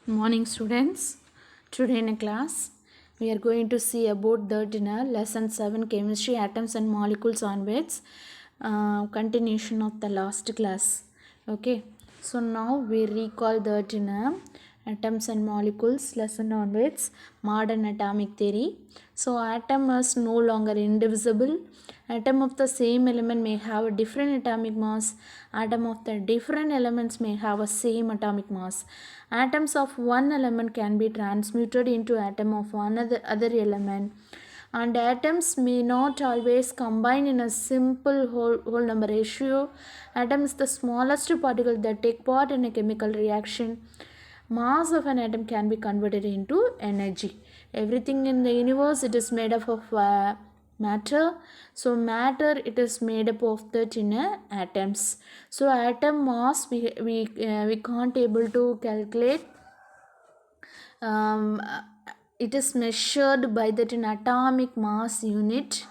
Morning students. Today in a class we are going to see about that in a lesson 7 chemistry atoms and molecules onwards, continuation of the last class. Okay, so now we recall that in a atoms and molecules lesson onwards, modern atomic theory. So atom is no longer indivisible. Atom of the same element may have a different atomic mass. Atom of the different elements may have a same atomic mass. Atoms of one element can be transmuted into atom of another other element. And atoms may not always combine in a simple whole number ratio. Atom is the smallest particle that take part in a chemical reaction. Mass of an atom can be converted into energy. Everything in the universe, it is made up of matter. So matter, it is made up of the atoms. So atom mass, we can't able to calculate. um, it is measured by that in atomic mass unit.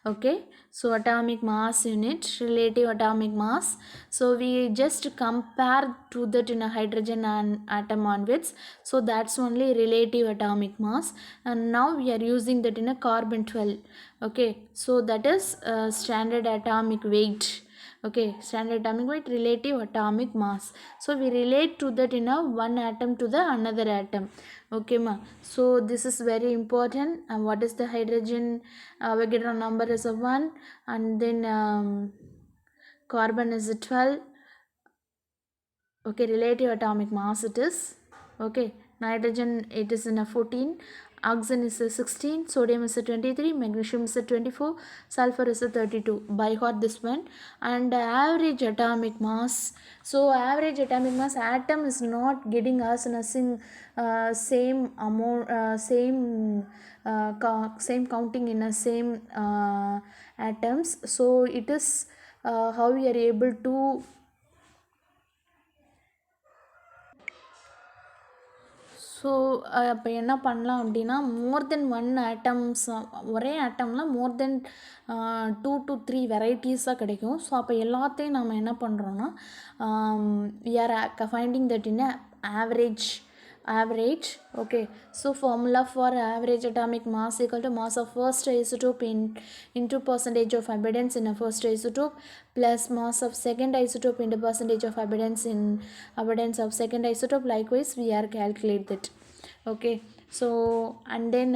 Okay, so atomic mass unit, relative atomic mass. So we just compare to that in a hydrogen and atom onwards. So that's only relative atomic mass. And now we are using that in a carbon 12. Okay, so that is standard atomic weight. Okay, standard atomic weight, relative atomic mass. So we relate to that in a one atom to the another atom. Okay ma, so this is very important. And what is the hydrogen Avogadro number is a 1, and then carbon is a 12. Okay, relative atomic mass it is. Okay, nitrogen it is in a 14, oxygen is a 16, sodium is a 23, magnesium is a 24, sulfur is a 32. By heart this one. And average atomic mass. So average atomic mass, atom is not getting us in a same amount, same counting in a same atoms. So it is how we are able to. So அப்போ என்ன பண்ணலாம் அப்படின்னா, மோர் தென் one atoms, ஒரே ஆட்டமில் மோர் தென் 2 to 3 வெரைட்டிஸாக கிடைக்கும். So அப்போ எல்லாத்தையும் நம்ம என்ன பண்ணுறோன்னா, we are finding that in average. Okay, so formula for average atomic mass equal to mass of first isotope into percentage of abundance in a first isotope plus mass of second isotope into percentage of abundance in abundance of second isotope. Likewise we are calculate that. Okay, so and then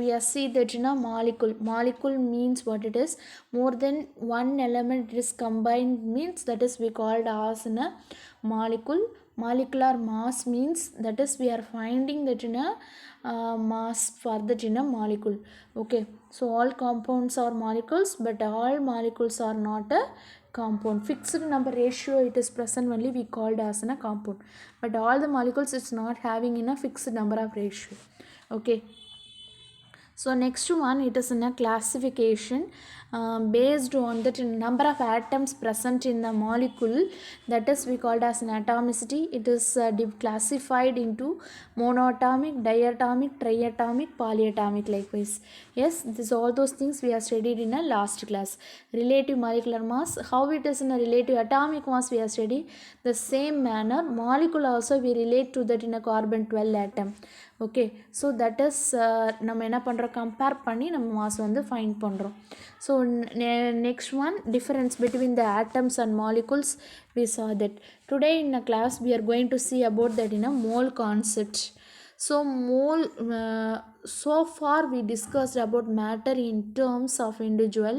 we are see that in a molecule means what it is, more than one element is combined means, that is we called as in a molecule. Molecular mass means that is we are finding that in a mass for that in a molecule. Okay, so all compounds are molecules, but all molecules are not a compound. Fixed number ratio it is present only, we called as in a compound, but all the molecules it's not having in a fixed number of ratio. Okay, so next one, it is in a classification based on the number of atoms present in the molecule, that is we called as an atomicity. It is classified into monatomic, diatomic, triatomic, polyatomic. Likewise, yes, this all those things we are studied in a last class. Relative molecular mass, how it is in a relative atomic mass we are studied. The same manner molecule also we relate to that in a carbon 12 atom. Okay, so that is நம்ம என்ன பண்ணுறோம், compare பண்ணி நம்ம mass வந்து find பண்ணுறோம். So next one, difference between the atoms and molecules, we saw that. Today in a class we are going to see about that in a mole concept. So mole, so far we discussed about matter in terms of individual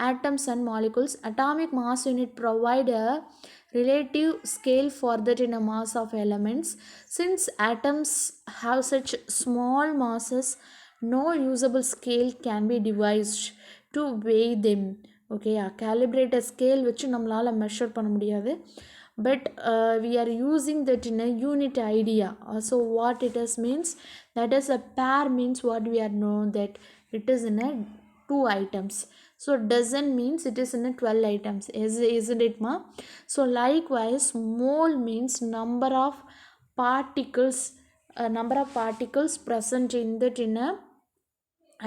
atoms and molecules. Atomic mass unit provide a relative scale for that in a mass of elements. Since atoms have such small masses, no usable scale can be devised to weigh them. Okay, calibrate a scale which நம்மளால measure பண்ண முடியாது, but we are using that in a unit idea. So what it is means, that is a pair means what we are know that it is in a 2 items. So dozen means it is in a 12 items, isn't it ma? So likewise mole means number of particles, present in that in a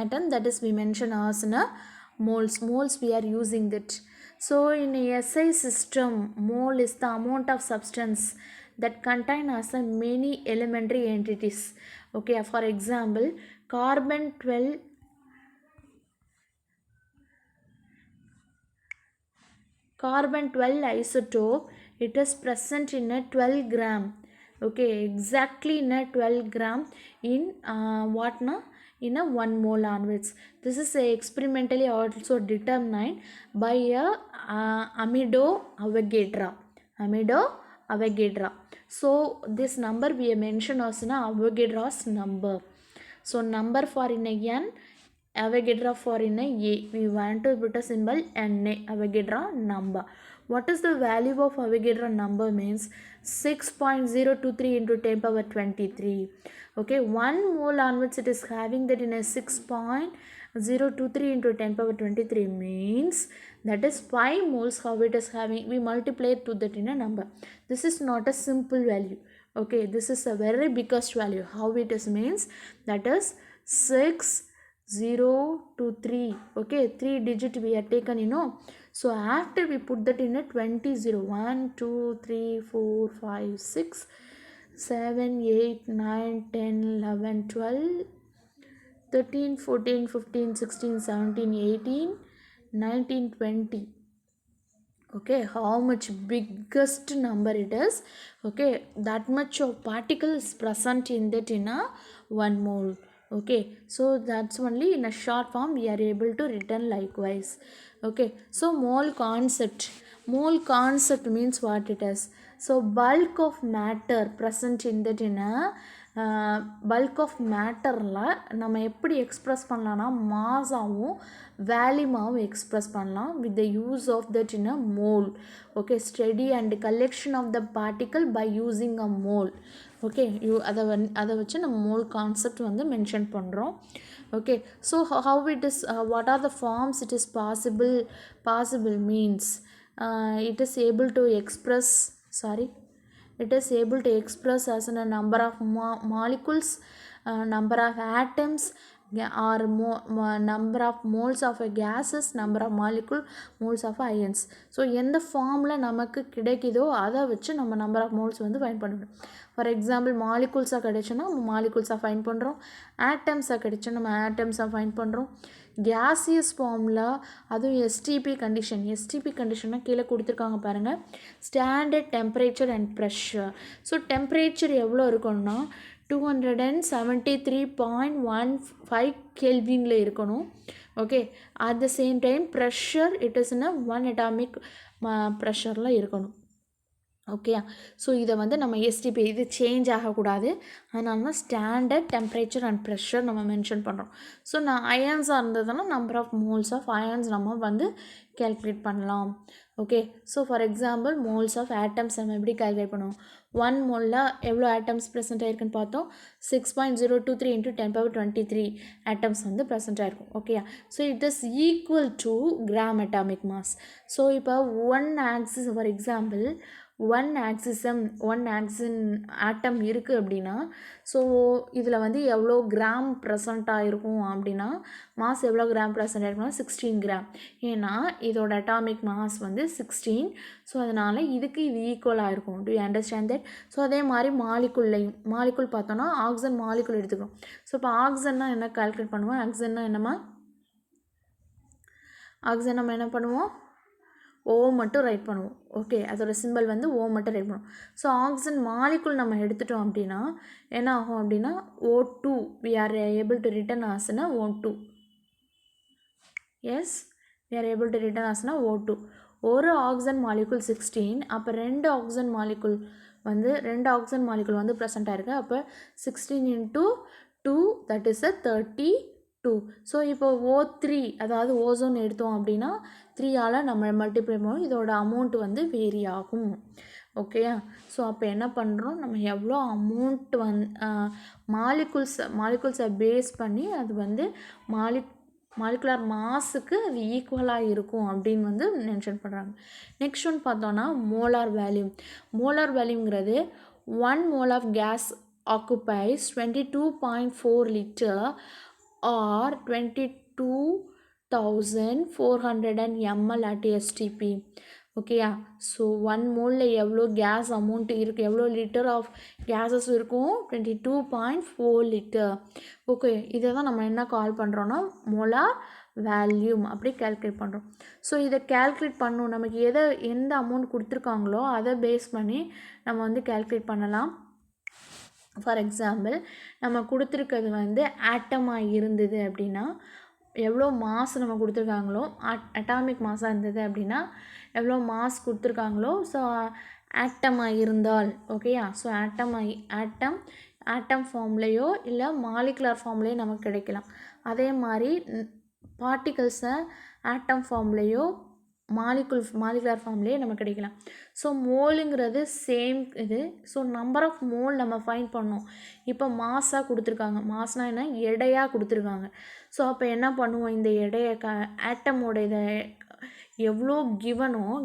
atom, that is we mention as in a moles we are using that. So in a SI system, mole is the amount of substance that contain as a many elementary entities. Okay, for example, carbon 12 isotope, it is present in a 12 gram. Okay, exactly in a 12 gram in what na in a 1 mole onwards. This is experimentally also determined by a Amido Avogadro. So this number we mentioned as Avogadro's number. So number for in a n, Avogadro for in a A. We want to put a symbol Na, Avogadro number. What is the value of Avogadro number means 6.023 into 10 power 23. Okay, 1 mole onwards it is having that in a 6.023 into 10 power 23 means that is 5 moles. How it is having, we multiply to that in a number. This is not a simple value. Okay, this is a very biggest value. How it is means that is 6.023. Okay, 3 digit we are taken, So after we put that in a 20 0, 1 2 3 4 5 6 7 8 9 10 11 12 13 14 15 16 17 18 19 20. Okay, how much biggest number it is. Okay, that much of particle is present in that in a 1 mole. Okay, so that's only in a short form we are able to return likewise. Okay, so mole concept means what it is. So bulk of matter present in that in a bulk of மேட்டரில் நம்ம எப்படி express பண்ணலான்னா மாஸாகவும் வேல்யூமாகவும் express பண்ணலாம் with the use of that in a mole. Okay, study and collection of the particle by using a mole. Okay, அதை வச்சு நம்ம மோல் கான்செப்ட் வந்து மென்ஷன் பண்ணுறோம். Okay, so how it is, what are the forms it is possible means it is able to express as a number of molecules, number of atoms, or number of moles of a gases, number of moles of ions. So எந்த ஃபார்மில் நமக்கு கிடைக்குதோ அதை வச்சு நம்ம number of moles வந்து find பண்ணணும். For example மாலிகுல்ஸாக கிடைச்சோன்னா நம்ம மாலிகுல்ஸாக ஃபைண்ட் பண்ணுறோம், ஆட்டம்ஸாக கிடைச்சா நம்ம ஆட்டம்ஸாக ஃபைண்ட் பண்ணுறோம். கேசியஸ் ஃபார்மில் அதுவும் எஸ்டிபி கண்டிஷன்னா கீழே கொடுத்துருக்காங்க பாருங்கள், standard temperature and pressure. So temperature எவ்வளோ இருக்கணும்னா 273.15 கெல்வினில் இருக்கணும். Okay, at the same time pressure it is in 1 atomic ப்ரெஷரில் இருக்கணும். ஓகே, ஸோ இதை வந்து நம்ம எஸ்டிபி இது சேஞ்ச் ஆகக்கூடாது, அதனால தான் ஸ்டாண்டர்ட் டெம்பரேச்சர் அண்ட் ப்ரெஷர் நம்ம மென்ஷன் பண்ணுறோம். ஸோ அயன்ஸாக இருந்ததுன்னா number of moles of ions நம்ம வந்து கேல்குலேட் பண்ணலாம். Okay, so for example moles of atoms நம்ம எப்படி கேல்குலேட் பண்ணுவோம். 1 மோலில் எவ்வளோ ஆட்டம்ஸ் ப்ரெசென்ட் ஆகிருக்குன்னு பார்த்தோம், 6.023 into 10 power 23 ஆட்டம்ஸ் வந்து ப்ரெசென்ட் ஆகிருக்கும். Okay, so it is equal to gram atomic mass. So இப்போ 1 ஆக்சிஸ் ஃபார் எக்ஸாம்பிள் 1 ஆக்சின் ஆட்டம் இருக்குது அப்படின்னா, ஸோ இதில் வந்து எவ்வளோ கிராம் ப்ரெசண்ட் ஆகிருக்கும் அப்படின்னா, மாஸ் எவ்வளோ கிராம் ப்ரெசண்ட் ஆகிருக்குன்னா 16 கிராம். ஏன்னா இதோட அட்டாமிக் மாஸ் வந்து 16. ஸோ அதனால் இதுக்கு இது ஈக்குவலாக இருக்கும். To you understand that? So அதே மாதிரி மாலிகுல் பார்த்தோன்னா ஆக்சிஜன் மாலிகுல் எடுத்துக்கிறோம். ஸோ இப்போ ஆக்சிஜன்னா என்ன கால்குலேட் பண்ணுவோம், ஆக்சிஜன் நம்ம என்ன பண்ணுவோம், ஓ மட்டும் ரைட் பண்ணுவோம். ஓகே, அதோட சிம்பிள் வந்து ஓ மட்டும் ரைட் பண்ணுவோம். ஸோ ஆக்சிஜன் மாலிகுல் நம்ம எடுத்துட்டோம் அப்படின்னா என்ன ஆகும் அப்படின்னா O2 we are able to return as O2. Yes, we are able to return as O2. ஒரு ஆக்சிஜன் மாலிகுல் 16, அப்போ 2 ஆக்சிஜன் மாலிகுல் வந்து ப்ரெசென்ட் ஆயிருக்கு. அப்போ 16 into 2 that is a 32. So இப்போ O3 அதாவது ஓசோன் எடுத்தோம் அப்படின்னா 3ஆல் நம்ம மல்டிப்ளை பண்ணுவோம், இதோட அமௌண்ட் வந்து வேரி ஆகும். ஓகேயா, ஸோ அப்போ என்ன பண்ணுறோம், நம்ம எவ்வளோ அமௌண்ட் மாலிகுல்ஸை பேஸ் பண்ணி அது வந்து மாலிகுலர் மாஸுக்கு அது ஈக்குவலாக இருக்கும் அப்படின்னு வந்து மென்ஷன் பண்ணுறாங்க. நெக்ஸ்ட் ஒன் பார்த்தோன்னா மோலார் வேல்யூங்கிறது 1 mole ஆஃப் கேஸ் occupies 22.4 liter or 22,400 ml at STP. ஓகேயா. ஸோ 1 மோலில் எவ்வளோ கேஸ் அமௌண்ட் இருக்குது, எவ்வளோ லிட்டர் ஆஃப் கேஸஸ் இருக்கும், 22.4 லிட்டர். ஓகே, இதை தான் நம்ம என்ன கால் பண்ணுறோன்னா மோலார் வேல்யூம் அப்படி கேல்குலேட் பண்ணுறோம். ஸோ இதை கேல்குலேட் பண்ணணும், நமக்கு எந்த அமௌண்ட் கொடுத்துருக்காங்களோ அதை பேஸ் பண்ணி நம்ம வந்து கேல்குலேட் பண்ணலாம். ஃபார் எக்ஸாம்பிள் நம்ம கொடுத்துருக்கிறது வந்து ஆட்டமாக இருந்தது அப்படின்னா எவ்வளோ மாஸ் நம்ம கொடுத்துருக்காங்களோ, அட்டாமிக் மாஸாக இருந்தது அப்படின்னா எவ்வளோ மாஸ் கொடுத்துருக்காங்களோ, ஸோ ஆட்டமாக இருந்தால் ஓகேயா. ஸோ ஆட்டம் ஃபார்ம்லேயோ இல்லை மாலிகுலர் ஃபார்ம்லேயோ நமக்கு கிடைக்கலாம். அதே மாதிரி பார்ட்டிகல்ஸை ஆட்டம் ஃபார்ம்லேயோ மாலிகுலர் ஃபார்ம்லேயே நமக்கு கிடைக்கலாம். ஸோ மோலுங்கிறது சேம் இது. ஸோ நம்பர் ஆஃப் மோல் நம்ம ஃபைண்ட் பண்ணோம். இப்போ மாஸாக கொடுத்துருக்காங்க, மாஸ்னால் என்ன, எடையாக கொடுத்துருக்காங்க. ஸோ அப்போ என்ன பண்ணுவோம், இந்த எடையை ஆட்டமோட இதை எவ்வளோ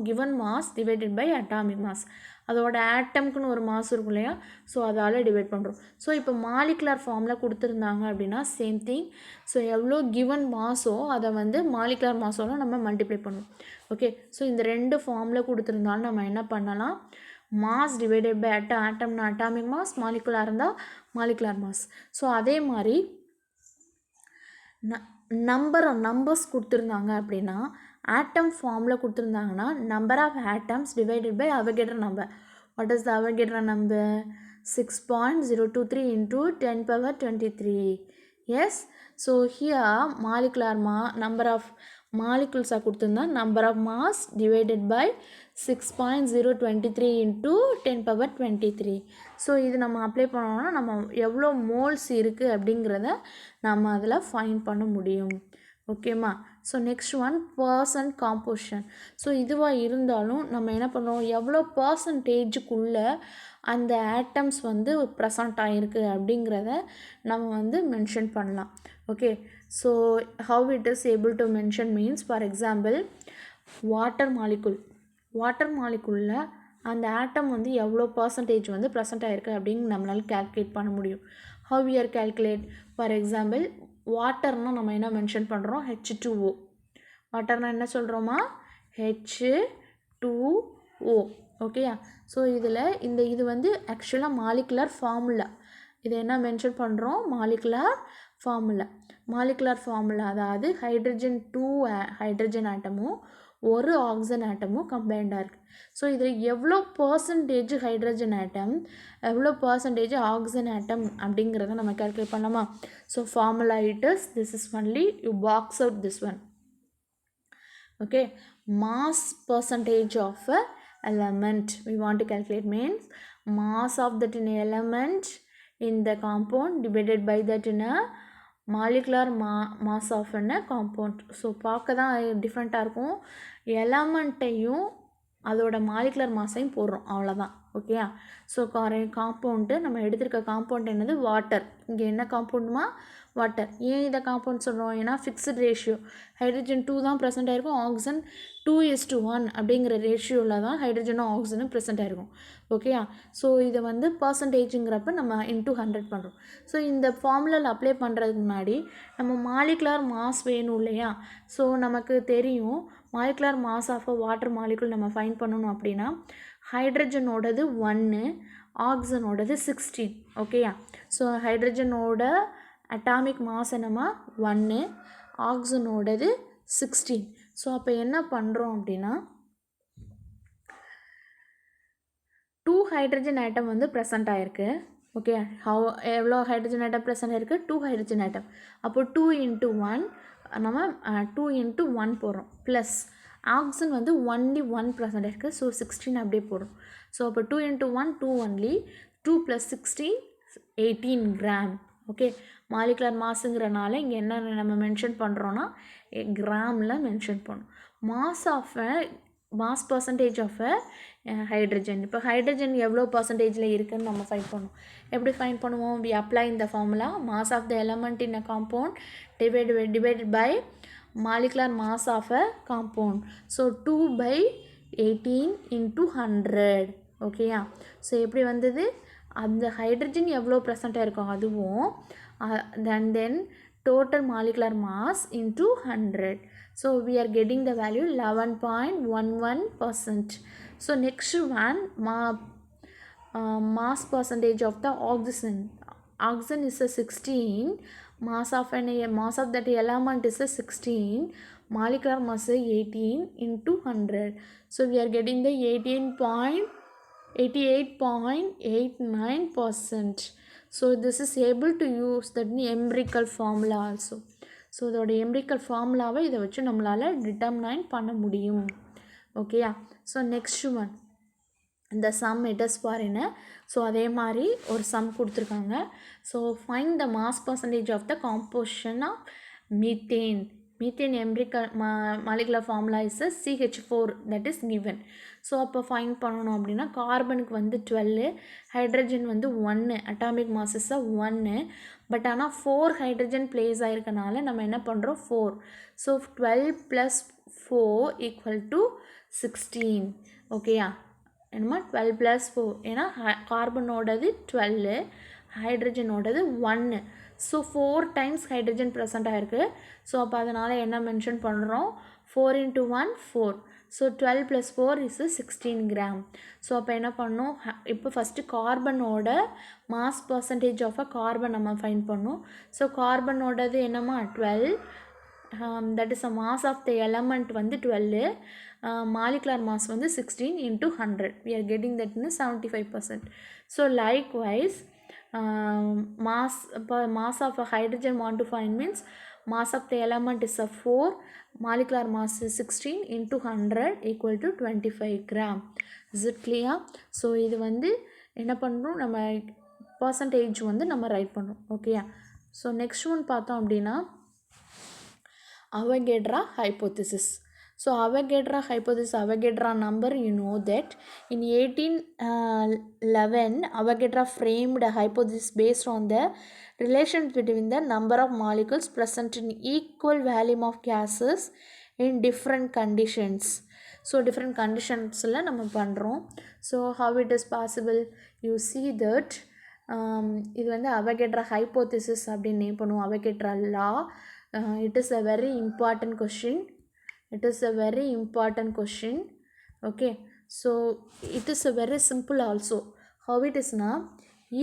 given mass divided by atomic mass, அதோட ஆட்டம்க்குன்னு ஒரு மாஸ் இருக்கும் இல்லையா, ஸோ அதால் டிவைட் பண்ணுறோம். ஸோ இப்போ மாலிகுலர் ஃபார்மில் கொடுத்துருந்தாங்க அப்படின்னா சேம் திங். ஸோ எவ்வளோ கிவன் மாஸோ அதை வந்து மாலிகுலர் மாஸோட நம்ம மல்டிப்ளை பண்ணுவோம். ஓகே, ஸோ இந்த 2 ஃபார்மில் கொடுத்துருந்தாலும் நம்ம என்ன பண்ணலாம், மாஸ் டிவைடட் பை ஆட்டம்னா அட்டாமிக் மாஸ், மாலிகுலர் இருந்தால் மாலிகுலர் மாஸ். ஸோ அதே மாதிரி நம்பர்ஸ் கொடுத்துருந்தாங்க அப்படின்னா ஆட்டம் ஃபார்மில் கொடுத்துருந்தாங்கன்னா number of atoms divided by Avogadro number. What is the Avogadro number, 6.023 into 10 power 23. Yes. So here molecular number of மாலிகுல்ஸாக கொடுத்துருந்தா number of mass divided by 6.023 into 10 power 23. So இது நம்ம அப்ளை பண்ணோம்னா நம்ம எவ்வளோ மோல்ஸ் இருக்குது அப்படிங்கிறத நம்ம அதில் ஃபைண்ட் பண்ண முடியும். ஓகேம்மா. So next one percent composition. So இதுவாக இருந்தாலும் நம்ம என்ன பண்ணுறோம், எவ்வளோ பர்சன்டேஜுக்குள்ளே அந்த ஆட்டம்ஸ் வந்து ப்ரெசண்ட் ஆகிருக்கு அப்படிங்கிறத நம்ம வந்து மென்ஷன் பண்ணலாம். Okay, so how it is able to mention means, for example water மாலிகுலில் அந்த ஆட்டம் வந்து எவ்வளோ பர்சன்டேஜ் வந்து ப்ரெசண்ட் ஆகிருக்கு அப்படின்னு நம்மளால் கேல்குலேட் பண்ண முடியும். How you are calculate, for example வாட்டர்னால் நம்ம என்ன மென்ஷன் பண்ணுறோம், H2O. வாட்டர்னால் என்ன சொல்கிறோமா, H2O. ஓகேயா. ஸோ இதில் இது வந்து ஆக்சுவலாக மாலிகுலர் ஃபார்முலா. இதை என்ன மென்ஷன் பண்ணுறோம், மாலிகுலர் ஃபார்முலா. அதாவது ஹைட்ரஜன் ஆட்டமும் ஒரு ஆக்சிஜன் ஆட்டமும் கம்பைண்டாக இருக்குது. ஸோ இதில் எவ்வளோ பர்சன்டேஜ் ஹைட்ரஜன் ஆட்டம், எவ்வளோ பர்சன்டேஜ் ஆக்சிஜன் ஆட்டம் அப்படிங்கிறத நம்ம கால்குலேட் பண்ணலாமா. So formula this is only, you box out this one. Okay, mass percentage of a element we want to calculate means mass of that in element in the compound divided by that in a molecular mass of a compound. So பார்க்க தான் டிஃப்ரெண்ட்டாக இருக்கும், எலமெண்ட்டையும் அதோட molecular மாஸையும் போடுறோம், அவ்வளோதான். ஓகேயா. So compound நம்ம எடுத்திருக்க காம்பவுண்ட் என்னது, வாட்டர். இங்கே என்ன காம்பவுண்டுமா, வாட்டர். ஏன் இதை காம்பவுண்ட் சொல்கிறோம், ஏன்னா ஃபிக்ஸ்டு ரேஷியோ, ஹைட்ரஜன் 2 தான் ப்ரெசென்ட் ஆகிருக்கும், ஆக்சிஜன் 2:1 அப்படிங்கிற ரேஷியோவில் தான் ஹைட்ரஜனும் ஆக்சிஜனும் ப்ரெசென்ட் ஆகிருக்கும். ஓகேயா. ஸோ இதை வந்து பர்சன்டேஜுங்கிறப்ப நம்ம into 100 பண்ணுறோம். ஸோ இந்த ஃபார்முலாவில் அப்ளை பண்ணுறதுக்கு முன்னாடி நம்ம மாலிகுலர் மாஸ் வேணும் இல்லையா. ஸோ நமக்கு தெரியும் molecular mass of a water molecule நம்ம ஃபைண்ட் பண்ணணும் அப்படின்னா ஹைட்ரஜனோடது 1, ஆக்சிஜனோடது 16. ஓகேயா. ஸோ ஹைட்ரஜனோட அட்டாமிக் மாஸ் என்னமா 1, ஆக்சிஜனோடது 16. ஸோ அப்போ என்ன பண்ணுறோம் அப்படின்னா 2 ஹைட்ரஜன் ஆட்டம் வந்து ப்ரெசென்ட் ஆகிருக்கு. ஓகே, எவ்வளோ ஹைட்ரஜன் ஆட்டம் ப்ரெசென்ட் ஆகிருக்கு, 2 ஹைட்ரஜன் ஆட்டம். அப்போ 2 into 1 நம்ம 2 into 1 போடுறோம், ப்ளஸ் ஆக்சிஜன் வந்து only 1% இருக்குது. ஸோ 16 அப்படியே போடுறோம். ஸோ அப்போ 2 into 1 2 only, 2 + 16 18 gram. Okay, molecular மாஸுங்கிறனால இங்கே என்ன நம்ம மென்ஷன் பண்ணுறோன்னா கிராமில் மென்ஷன் பண்ணோம். Mass percentage of hydrogen. இப்போ ஹைட்ரஜன் எவ்வளோ பர்சன்டேஜில் இருக்குதுன்னு நம்ம ஃபைண்ட் பண்ணுவோம். எப்படி ஃபைண்ட் பண்ணுவோம், we apply இந்த formula, mass of the element in a compound divided by molecular mass of a compound. So 2/18 into 100. ஓகேயா. ஸோ எப்படி வந்தது, அந்த ஹைட்ரஜன் எவ்வளோ ப்ரெசண்ட்டாக இருக்கும் அதுவும் தென் total molecular mass into 100. So we are getting the value 11.11%. So next one, mass percentage of the oxygen. Oxygen is a 16, mass of that element is a 16, molecular mass is 18 into 100. So we are getting the 88.89%. So this is able to use the empirical formula also. So இதோட empirical ஃபார்முலாவை இதை வச்சு நம்மளால் determine பண்ண முடியும். ஓகேயா? So next one, இந்த sum it is for என்ன? ஸோ அதே மாதிரி ஒரு சம் கொடுத்துருக்காங்க. So find the mass percentage of the composition of methane. Methane empirical molecular formula is CH4 that is given. So அப்போ ஃபைண்ட் பண்ணணும் அப்படின்னா கார்பனுக்கு வந்து 12, ஹைட்ரஜன் வந்து 1, அட்டாமிக் மாஸஸாக 1. பட் ஆனால் 4 ஹைட்ரஜன் பிளேஸ் ஆகிருக்கனால நம்ம என்ன பண்ணுறோம் 4. ஸோ 12 + 4 = 16. ஓகேயா? என்னமா 12 + 4, ஏன்னா கார்பனோடது 12, ஹைட்ரஜனோடது 1. ஸோ 4 டைம்ஸ் ஹைட்ரஜன் ப்ரெசண்ட் ஆகிருக்கு. ஸோ அப்போ அதனால் என்ன மென்ஷன் பண்ணுறோம், 4 × 1 4. So 12 + 4 is 16 gram. ஸோ அப்போ என்ன பண்ணோம், இப்போ ஃபஸ்ட்டு கார்பனோட mass percentage of a carbon நம்ம ஃபைண்ட் பண்ணோம். ஸோ கார்பனோடது என்னம்மா 12, that is a mass of the element வந்து 12, மாலிகுலர் மாஸ் வந்து 16 × 100. we are getting that in 75%. so likewise mass of a hydrogen want to find means mass of the element is a 4, molecular mass is 16 × 100 = 25 gram. is it clear? So இது வந்து என்ன பண்ணுறோம், நம்ம percentage வந்து நம்ம right பண்ணுறோம். ஓகேயா? So next one பார்த்தோம் அப்படின்னா Avogadro hypothesis. So Avogadro hypothesis, Avogadro number, you know that in 1811 Avogadro framed a hypothesis based on the relation between the number of molecules present in equal volume of gases in different conditions. So different conditions நம்ம பண்ணுறோம். So how it is possible? You see that இது வந்து Avogadro hypothesis அப்படின்னு name பண்ணுவோம். Avogadro law. It is a very important question. It is a very important question. Okay, so it is a very simple also. How it is now,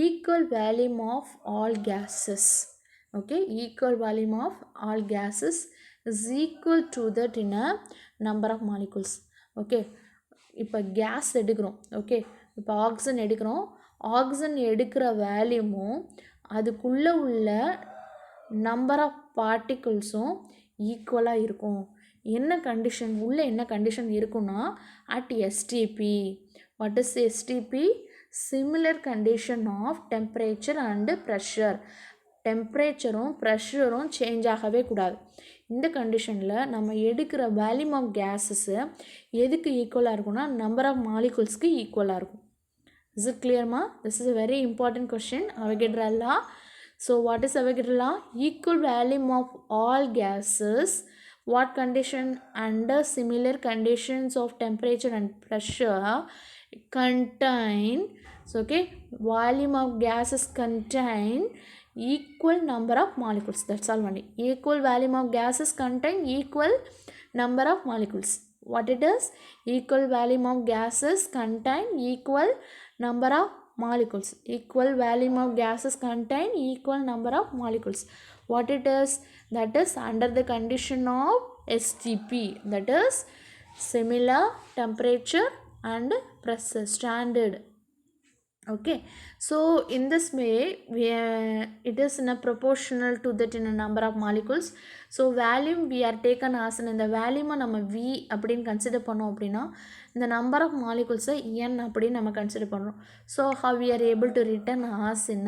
equal volume of all gases. Okay, equal volume of all gases is equal to that in a number of molecules. Okay, இப்போ case எடுக்கிறோம். Okay, இப்போ oxygen எடுக்கிறோம். Oxygen எடுக்கிற வேல்யூமும் அதுக்குள்ளே உள்ள number of பார்ட்டிகிள்ஸும் ஈக்குவலாக இருக்கும். என்ன கண்டிஷன், உள்ளே என்ன கண்டிஷன் இருக்குன்னா at STP. What is STP? Similar condition of temperature and pressure. டெம்பரேச்சரும் ப்ரெஷரும் சேஞ்ச் ஆகவே கூடாது. இந்த கண்டிஷனில் நம்ம எடுக்கிற வால்யூம் ஆஃப் கேஸஸு எதுக்கு ஈக்குவலாக இருக்கும்னா நம்பர் ஆஃப் மாலிகுல்ஸ்க்கு ஈக்குவலாக இருக்கும். இஸ் இட் கிளியர்மா? This is a very important question. Avogadro law. So what is Avogadro law? Equal volume of all gases. What condition? Under similar conditions of temperature and pressure contain, so okay, volume of gases contain equal number of molecules. That's all only. Equal volume of gases contain equal number of molecules. What it is? Equal volume of gases contain equal number of molecules. Equal volume of gases contain equal number of molecules. What it is? That is under the condition of STP. That is similar temperature and pressure standard. Okay, so in this way it is in a proportional to that in a number of molecules. So volume we are taken as in the volume நம்ம V அப்படின்னு consider பண்ணோம் அப்படின்னா இந்த number of மாலிகுல்ஸை n அப்படின்னு நம்ம consider பண்ணுறோம். So how we are able to return as in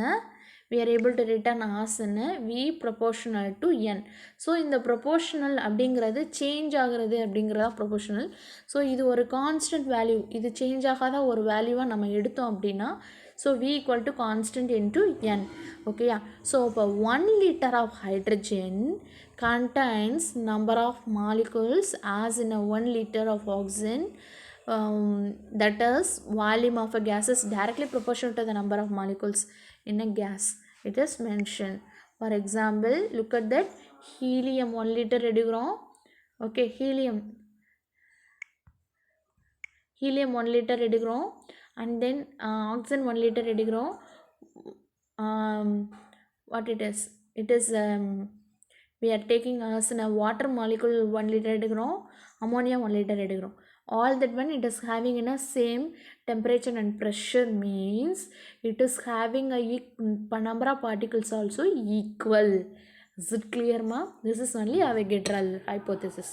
V proportional to n. So இந்த proportional அப்படிங்கிறது சேஞ்ச் ஆகிறது அப்படிங்கிறதா ப்ரொபோர்ஷனல். ஸோ இது ஒரு கான்ஸ்டன்ட் வேல்யூ, இது சேஞ்ச் ஆகாத ஒரு வேல்யூவாக நம்ம எடுத்தோம் அப்படின்னா so V = constant into n. ஓகேயா? ஸோ இப்போ 1 liter of hydrogen contains number of molecules as in a 1 liter of oxygen. That is volume of a gas is directly proportional to the number of molecules in a gas. It is mentioned. For example look at that helium 1 litre எடுக்கிறோம். Okay, helium 1 litre எடுக்கிறோம். And then oxygen 1 litre எடுக்கிறோம். what it is we are taking as in a water molecule 1 liter எடுக்கிறோம், ammonia 1 liter எடுக்கிறோம். all that one it is having in a same temperature and pressure means it is having a number of particles also equal. Is it clear ma? This is only Avogadro hypothesis.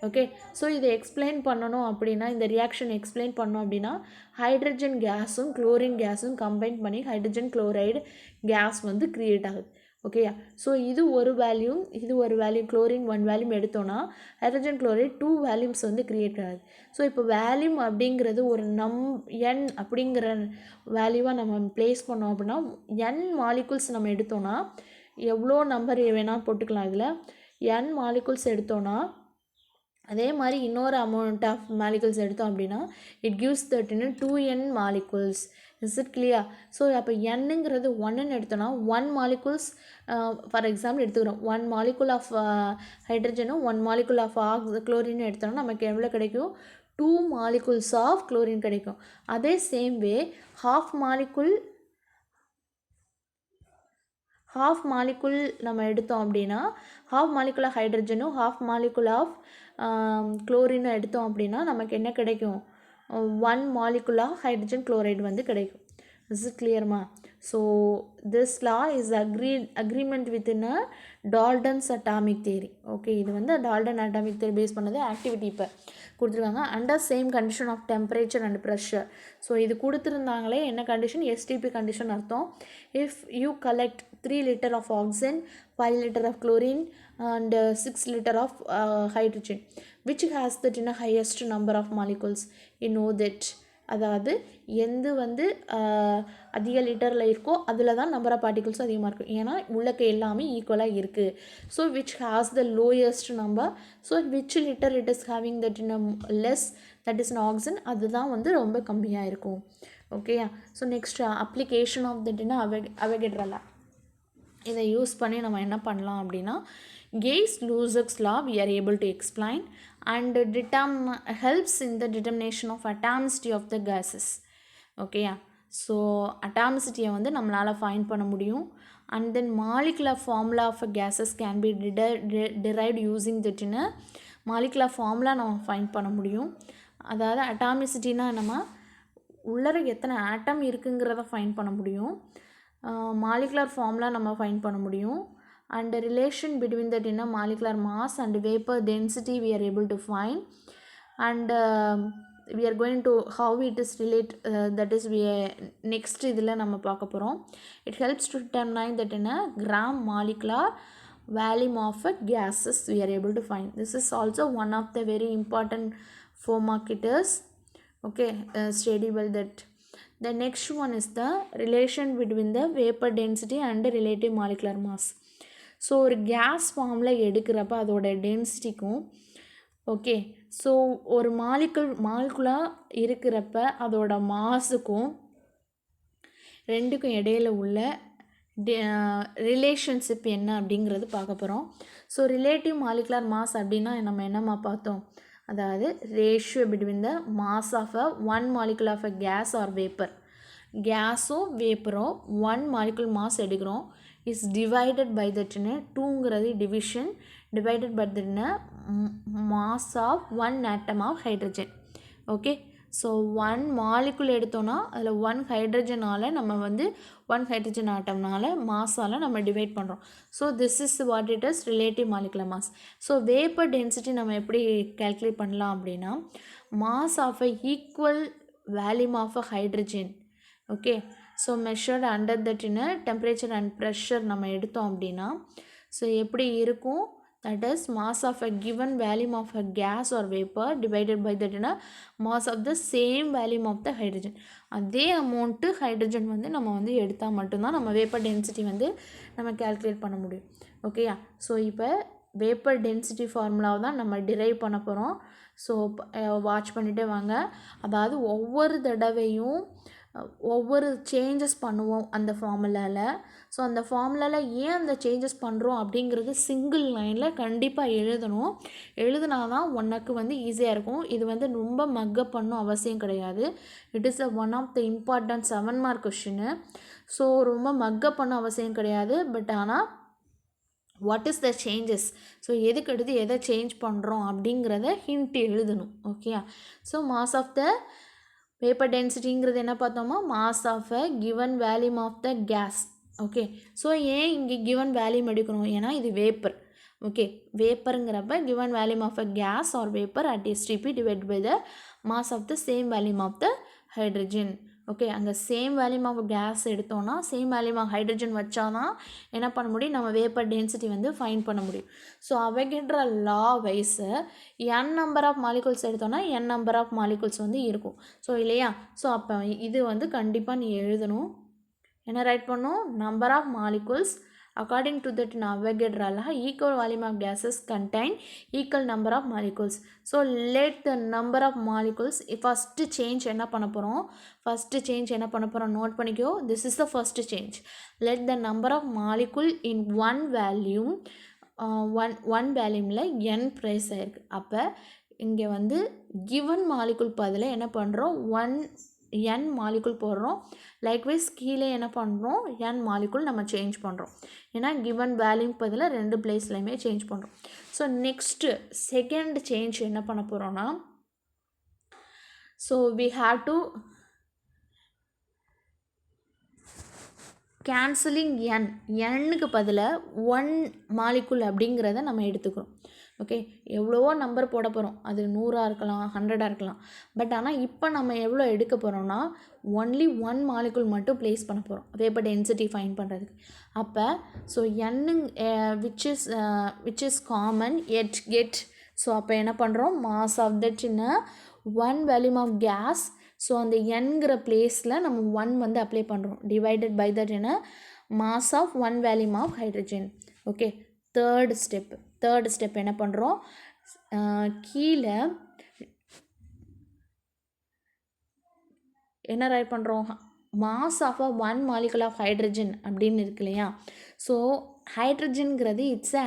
Okay, so இதை explain பண்ணணும் அப்படின்னா, இந்த reaction explain பண்ணோம் அப்படின்னா, hydrogen கேஸும் chlorine கேஸும் combine பண்ணி hydrogen chloride case வந்து க்ரியேட் ஆகுது. ஓகேயா, ஸோ இது ஒரு வேல்யூம், இது ஒரு வேல்யூம், குளோரின் 1 வேல்யூம் எடுத்தோன்னா ஹைட்ரஜன் குளோரைடு 2 வேல்யூம்ஸ் வந்து க்ரியேட் ஆகுது. ஸோ இப்போ வேல்யூம் அப்படிங்கிறது ஒரு n அப்படிங்கிற வேல்யூவாக நம்ம ப்ளேஸ் பண்ணோம் அப்படின்னா n மாலிகுல்ஸ் நம்ம எடுத்தோன்னா எவ்வளோ நம்பர் வேணால் போட்டுக்கலாம். இதில் n மாலிகுல்ஸ் எடுத்தோன்னா அதே மாதிரி இன்னொரு அமௌண்ட் ஆஃப் மாலிகுல்ஸ் எடுத்தோம் அப்படின்னா it gives that 2n molecules. Is it clear? So அப்போ என்னங்கிறது 1ன்னு எடுத்தோன்னா 1 மாலிகுல்ஸ் ஃபார் எக்ஸாம்பிள் எடுத்துக்கிறோம், 1 மாலிகுல் ஆஃப் ஹைட்ரஜனும் 1 மாலிகுல் ஆஃப் குளோரினும் எடுத்தோன்னா நமக்கு எவ்வளோ கிடைக்கும்? 2 மாலிகுல்ஸ் ஆஃப் குளோரின் கிடைக்கும். அதே சேம் வே ஹாஃப் மாலிகுல் நம்ம எடுத்தோம் அப்படின்னா ஹாஃப் மாலிகுல் ஆஃப் ஹைட்ரஜனும் ஹாஃப் மாலிகுல் ஆஃப் குளோரினும் எடுத்தோம் அப்படின்னா நமக்கு என்ன கிடைக்கும்? 1 மாலிகுல் ஆஃப் ஹைட்ரஜன் குளோரைடு வந்து கிடைக்கும். இஸ் இட் கிளியர்மா? So this law is agreement within a Dalton's atomic theory. Okay, இது வந்து டால்டன் அட்டாமிக் தியரி பேஸ் பண்ணது. ஆக்டிவிட்டி இப்போ கொடுத்துருக்காங்க under same condition of temperature and pressure. So இது கொடுத்துருந்தாங்களே என்ன கண்டிஷன்? எஸ்டிபி கண்டிஷன் அர்த்தம். If you collect 3 liter of oxygen, 5 liter of chlorine and 6 liter of hydrogen, which has the highest number of molecules? You know that. அதாவது எந்த வந்து அதிக லிட்டரில் இருக்கோ அதில் தான் நம்பர் ஆஃப் பார்ட்டிகல்ஸும் அதிகமாக இருக்கும். ஏன்னா உள்ளக்க எல்லாமே ஈக்குவலாக இருக்குது. So which has the lowest number, so which liter it is having that in less that is in oxygen, அதுதான் வந்து ரொம்ப கம்மியாக இருக்கும். ஓகேயா, so next application of that in Avogadro law. இதை யூஸ் பண்ணி நம்ம என்ன பண்ணலாம் அப்படின்னா Gauss-Lussac's law we are able to explain and helps in the determination of atomicity of the gases. ஓகேயா, ஸோ அட்டாமிசிட்டியை வந்து நம்மளால் ஃபைண்ட் பண்ண முடியும். And then molecular formula of gases can be derived using that in a molecular formula நம்ம find பண்ண முடியும். அதாவது அட்டாமிசிட்டினா நம்ம உள்ளர எத்தனை ஆட்டம் இருக்குங்கிறத ஃபைண்ட் பண்ண முடியும். மாலிகுலர் ஃபார்முலா நம்ம ஃபைண்ட் பண்ண முடியும். and the relation between that in a molecular mass and vapor density we are able to find. and we are going to how it is relate that is we next இதில் நம்ம பார்க்க போகிறோம். it helps to determine that in a gram molecular volume of a gases we are able to find. This is also one of the very important 4 marketers. Okay, study well that. The next one is the relation between the vapor density and the relative molecular mass. So ஒரு case ஃபார்மில் எடுக்கிறப்ப அதோட டென்சிட்டிக்கும், okay, so ஒரு மாலிகுலாக இருக்கிறப்ப அதோட மாஸுக்கும் ரெண்டுக்கும் இடையில் உள்ள ரிலேஷன்ஷிப் என்ன அப்படிங்கிறது பார்க்க போகிறோம். ஸோ ரிலேட்டிவ் மாலிகுலர் மாஸ் அப்படின்னா நம்ம என்னம்மா பார்த்தோம்? அதாவது ratio between the mass of a 1 molecule of a gas or vapour. கேஸோ வேப்பரோ 1 மாலிகுல் மாஸ் எடுக்கிறோம், is divided by that in a 2ங்கிறது division divided by that in a mass of 1 atom of hydrogen. okay, so 1 molecule எடுத்தோன்னா அதில் 1 ஹைட்ரஜனால் நம்ம வந்து 1 hydrogen ஆட்டம்னால் மாஸால் நம்ம divide பண்ணுறோம். So this is what it is relative molecular mass. So vapour density நம்ம எப்படி calculate பண்ணலாம் அப்படின்னா mass of a equal volume of a hydrogen. Okay, so measured under that in temperature and pressure நம்ம எடுத்தோம் அப்படின்னா so எப்படி இருக்கும்? That is mass of a given volume of a gas or vapour divided by that in mass of the same volume of the hydrogen. அதே amount hydrogen வந்து நம்ம வந்து எடுத்தால் மட்டும்தான் நம்ம வேப்பர் டென்சிட்டி வந்து நம்ம கால்குலேட் பண்ண முடியும். ஓகேயா, ஸோ இப்போ வேப்பர் டென்சிட்டி ஃபார்முலாவை தான் நம்ம டிரைவ் பண்ண போகிறோம். ஸோ வாட்ச் பண்ணிகிட்டே வாங்க. அதாவது ஒவ்வொரு தடவையும் ஒவ்வொரு சேஞ்சஸ் பண்ணுவோம் அந்த ஃபார்முலாவில். ஸோ அந்த ஃபார்முலாவில் ஏன் அந்த சேஞ்சஸ் பண்ணுறோம் அப்படிங்கிறது சிங்கிள் லைனில் கண்டிப்பாக எழுதணும். எழுதுனா தான் உனக்கு வந்து ஈஸியாக இருக்கும். இது வந்து ரொம்ப மக்கப் பண்ணணும் அவசியம் கிடையாது. It is one of the important 7 mark கொஷின்னு. ஸோ ரொம்ப மக்கப் பண்ண அவசியம் கிடையாது. பட் ஆனால் what is the changes, so எதுக்கு எடுத்து எதை சேஞ்ச் பண்ணுறோம் அப்படிங்கிறத ஹிண்ட் எழுதணும். Okay, so mass of the vapour டென்சிட்டிங்கிறது என்ன பார்த்தோமா, mass of a given volume of the gas. Okay, so ஏன் இங்கே கிவன் வேல்யூம் எடுக்கணும், ஏன்னா இது வேப்பர். ஓகே, வேப்பருங்கிறப்ப given volume of a gas or vapour at STP divide by the mass of the same volume of the hydrogen. Okay, அங்கே same volume of gas எடுத்தோன்னா same volume of hydrogen வச்சா தான் என்ன பண்ண முடியும், நம்ம vapour density வந்து find பண்ண முடியும். So Avogadro law wise n number of molecules எடுத்தோன்னா n நம்பர் ஆஃப் மாலிகுல்ஸ் வந்து இருக்கும். ஸோ இல்லையா, ஸோ அப்போ இது வந்து கண்டிப்பாக நீ எழுதணும். என்ன ரைட் பண்ணும், number of molecules according to that Avogadro law, equal volume of gases contain equal number of molecules. So let the number of molecules, first change என்ன பண்ண போகிறோம், first change என்ன பண்ண போகிறோம் நோட் பண்ணிக்கோ. this is the first change. let the number of molecule in one volume one volumeல n ப்ரைஸ் ஆயிருக்கு. அப்போ இங்கே வந்து given molecule பதில் என்ன பண்ணுறோம், n மாலிகுல் போடுறோம். லைக்வைஸ் கீழே என்ன பண்ணுறோம், n மாலிகுல் நம்ம சேஞ்ச் பண்ணுறோம். ஏன்னா கிவன் வேல்யூம் பதில் 2 பிளேஸ்லையுமே சேஞ்ச் பண்ணுறோம். ஸோ நெக்ஸ்ட்டு செகண்ட் சேஞ்ச் என்ன பண்ண போகிறோன்னா, so we have to cancelling n-க்கு பதிலாக 1 மாலிகுல் அப்படிங்கிறத நம்ம எடுத்துக்கிறோம். ஓகே, எவ்வளவோ நம்பர் போட போகிறோம், அது 100 இருக்கலாம் 100 இருக்கலாம். பட் ஆனால் இப்போ நம்ம எவ்வளோ எடுக்க போகிறோம்னா ஒன்லி 1 மாலிகுல் மட்டும் ப்ளேஸ் பண்ண போகிறோம் வேப்பர் டென்சிட்டி ஃபைண்ட் பண்ணுறதுக்கு. அப்போ so which is common get. So அப்போ என்ன பண்ணுறோம், மாஸ் ஆஃப் தட் சின்ன 1 வேல்யூம் ஆஃப் கேஸ். ஸோ அந்த n-ங்கிற பிளேஸில் நம்ம 1 வந்து அப்ளை பண்ணுறோம். டிவைடட் பை தட் என்ன, mass of 1 volume of hydrogen. Okay, third step என்ன பண்ணுறோம், கீழே என்ன ரைட் பண்ணுறோம், mass of a 1 molecule of hydrogen அப்படின்னு இருக்கு இல்லையா. ஸோ ஹைட்ரஜன்கிறது இட்ஸ்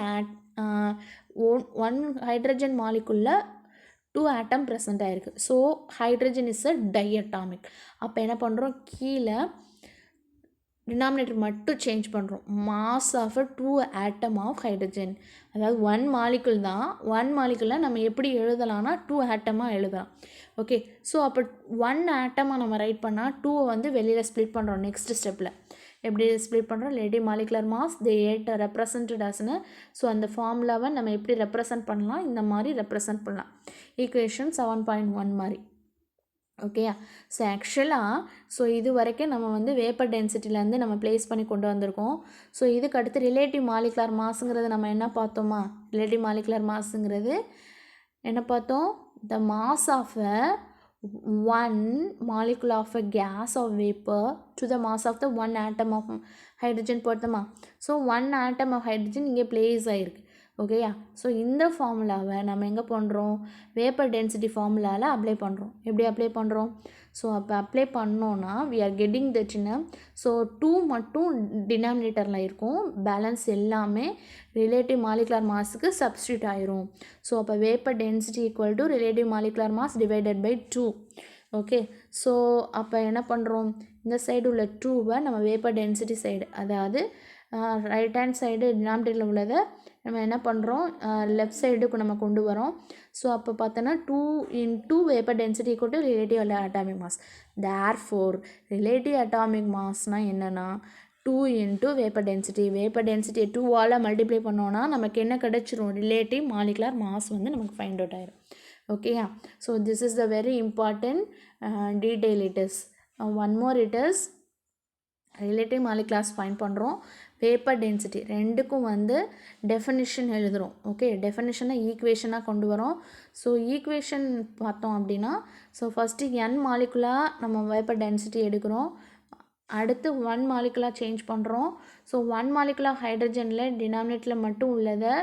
ஒன் ஹைட்ரஜன் மாலிகுலில் 2 ஆட்டம் ப்ரெசண்ட் ஆகிருக்கு. So hydrogen is a diatomic. அப்போ என்ன பண்ணுறோம், கீழே டினாமினேட்டர் மட்டும் சேஞ்ச் பண்ணுறோம். Mass of 2 atom of hydrogen, அதாவது 1 மாலிகுல் தான். 1 மாலிகுலில் நம்ம எப்படி எழுதலாம்னா 2 ஆட்டமாக எழுதலாம். ஓகே, ஸோ அப்போ 1 ஆட்டமாக நம்ம ரைட் பண்ணால் 2 வந்து வெளியில் ஸ்ப்ளிட் பண்ணுறோம். நெக்ஸ்ட் ஸ்டெப்பில் எப்படி ஸ்ப்ளிட் பண்ணுறோம், லேடி மாலிகுலர் மாஸ் தே ஏட் ரெப்ரசன்டட் ஆஸ்னு. ஸோ அந்த ஃபார்முலாவை நம்ம எப்படி ரெப்ரசன்ட் பண்ணலாம், இந்த மாதிரி ரெப்ரசன்ட் பண்ணலாம். ஈக்குவேஷன் 7.1 மாதிரி. ஓகேயா, ஸோ ஆக்சுவலாக ஸோ இது வரைக்கும் நம்ம வந்து வேப்பர் டென்சிட்டிலேருந்து நம்ம ப்ளேஸ் பண்ணி கொண்டு வந்திருக்கோம். ஸோ இதுக்கு அடுத்து ரிலேட்டிவ் மாலிகுலர் மாஸுங்கிறது நம்ம என்ன பார்த்தோமா, ரிலேட்டிவ் மாலிகுலர் மாஸுங்கிறது என்ன பார்த்தோம், the mass of a 1 molecule of a gas or vapor to the mass of the 1 atom of hydrogen போட்டோமா. ஸோ 1 atom of hydrogen இங்கே பிளேஸ் ஆகிருக்கு. ஓகேயா, ஸோ இந்த ஃபார்முலாவை நம்ம எங்கே பண்ணுறோம், வேப்பர் டென்சிட்டி ஃபார்முலாவில் அப்ளை பண்ணுறோம். எப்படி அப்ளை பண்ணுறோம், ஸோ அப்போ அப்ளை பண்ணோன்னா வி ஆர் கெட்டிங் த சின்ன, ஸோ 2 மட்டும் டினாமினேட்டரில் இருக்கும், பேலன்ஸ் எல்லாமே ரிலேட்டிவ் மாலிகுலர் மாஸுக்கு சப்ஸ்டியூட் ஆயிரும். ஸோ அப்போ vapour density equal to relative molecular mass divided by 2. Okay, so அப்போ என்ன பண்ணுறோம், இந்த சைடு உள்ள 2வை நம்ம வேப்பர் டென்சிட்டி சைடு, அதாவது ரைட் ஹேண்ட் சைடு டினாமினேட்டரில் உள்ளதை நம்ம என்ன பண்ணுறோம், லெஃப்ட் சைடுக்கு நம்ம கொண்டு வரோம். ஸோ அப்போ பார்த்தோன்னா 2 into vapour density equal to relative atomic mass. Therefore relative atomic மாஸ்னால் என்னென்னா 2 into vapour density. Vapour density 2ஆல் மல்டிப்ளை பண்ணோன்னா நமக்கு என்ன கிடச்சிரும், ரிலேட்டிவ் மாலிகுலர் மாஸ் வந்து நமக்கு ஃபைண்ட் அவுட் ஆயிரும். ஓகேயா, so this is the very important detail. It is one more, it is relative moleculars find பண்ணுறோம், வேப்பர் டென்சிட்டி ரெண்டுக்கும் வந்து டெஃபினிஷன் எழுதுகிறோம். ஓகே, டெஃபினிஷனை ஈக்குவேஷனாக கொண்டு வரோம். ஸோ ஈக்குவேஷன் பார்த்தோம் அப்படின்னா, ஸோ ஃபஸ்ட்டு n மாலிகுலாக நம்ம வேப்பர் டென்சிட்டி எடுக்கிறோம், அடுத்து 1 மாலிகுலாக சேஞ்ச் பண்ணுறோம். ஸோ 1 மாலிகுலாக ஹைட்ரஜனில் டினாமினேட்டரில் மட்டும் உள்ளதை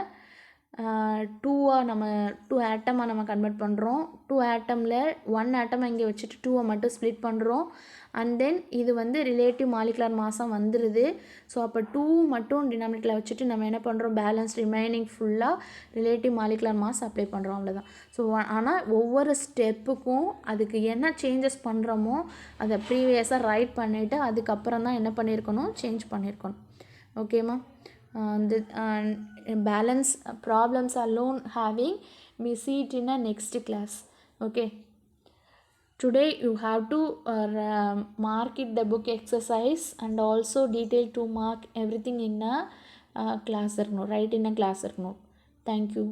டூவாக நம்ம 2 ஆட்டமாக நம்ம கன்வெர்ட் பண்ணுறோம். 2 ஆட்டமில் 1 ஆட்டம் இங்கே வச்சுட்டு 2 மட்டும் ஸ்ப்ளிட் பண்ணுறோம். அண்ட் தென் இது வந்து ரிலேட்டிவ் மாலிகுலர் மாஸாக வந்துடுது. ஸோ அப்போ 2 மட்டும் டினாமினேட்டரில் வச்சுட்டு நம்ம என்ன பண்ணுறோம், பேலன்ஸ் ரிமைனிங் ஃபுல்லாக ரிலேட்டிவ் மாலிகுலர் மாஸ் அப்ளை பண்ணுறோம், அவ்வளோதான். ஸோ ஆனால் ஒவ்வொரு ஸ்டெப்புக்கும் அதுக்கு என்ன சேஞ்சஸ் பண்ணுறோமோ அதை ப்ரீவியஸாக ரைட் பண்ணிவிட்டு அதுக்கப்புறம் தான் என்ன பண்ணியிருக்கணும், சேஞ்ச் பண்ணியிருக்கணும். ஓகேம்மா? The balance problems alone having, we see it in a next class. Okay, today you have to mark it the book exercise and also detail to mark everything in a class note, write in a class note. Thank you.